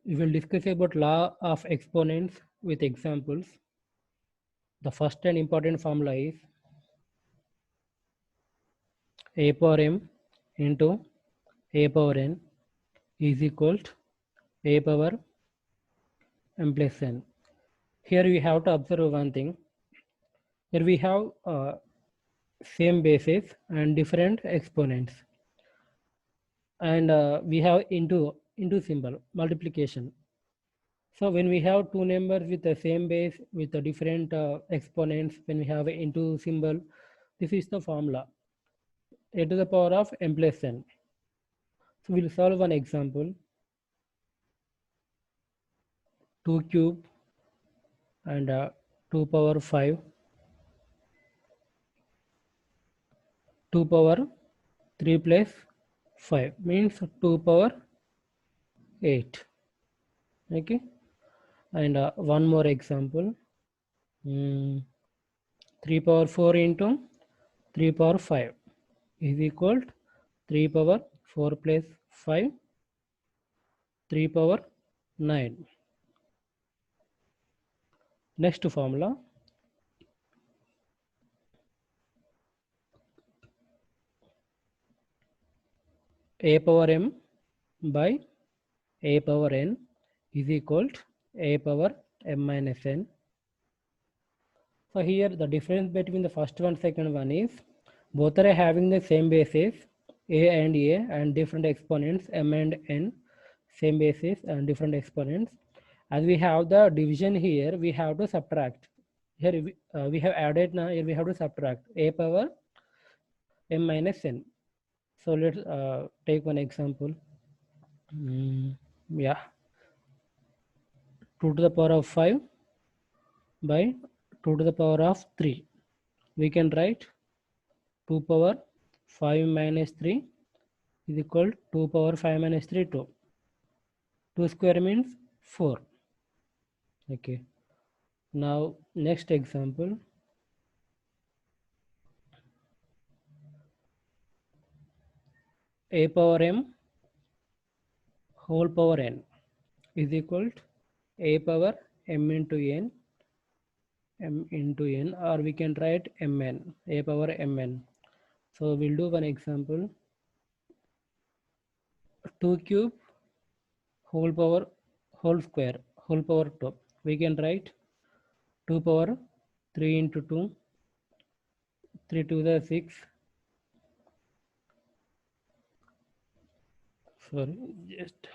We will discuss about law of exponents with examples. The first and important formula is a power m into a power n is equal to a power m plus n. Here we have to observe one thing. Here we have same basis and different exponents, and we have into symbol multiplication. So when we have two numbers with the same base with the different exponents, when we have into symbol, this is the formula a to the power of m plus n. So we'll solve one example. 2 cube and 2 power 5, 2 power 3 plus 5 means 2 power 8. Okay, and one more example. 3 power 4 into 3 power 5 is equal to 3 power 4 plus 5, 3 power 9. Next formula, a power m by a power n is equal to a power m minus n. So here the difference between the first one second one is both are having the same basis a and different exponents m and n, same basis and different exponents. As we have the division here, we have to subtract. Here we have added, now here we have to subtract a power m minus n. So let's take one example. Yeah, 2 to the power of 5 by 2 to the power of 3. We can write 2 power 5 minus 3 is equal to 2 power 5 minus 3, 2. 2 square means 4. Okay. Now next example. A power m whole power n is equal to a power m into n, or we can write mn, a power mn. So we'll do one example. 2 cube whole power whole square whole power 2. We can write 2 power 3 into 2, 3 to the 6. Sorry, just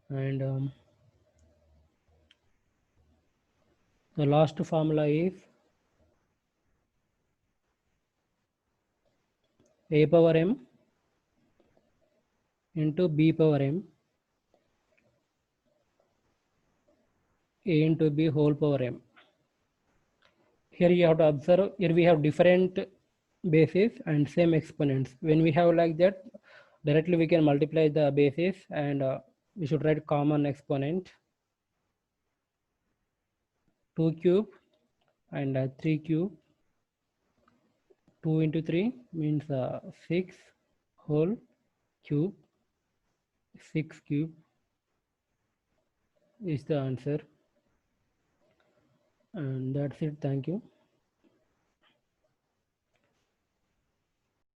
and the last formula is a power m into b power m, a into b whole power m. Here you have to observe, here we have different bases and same exponents. When we have like that, directly we can multiply the bases and we should write common exponent. 2 cube and 3 cube. 2 into 3 means 6 whole cube. 6 cube is the answer. And that's it. Thank you.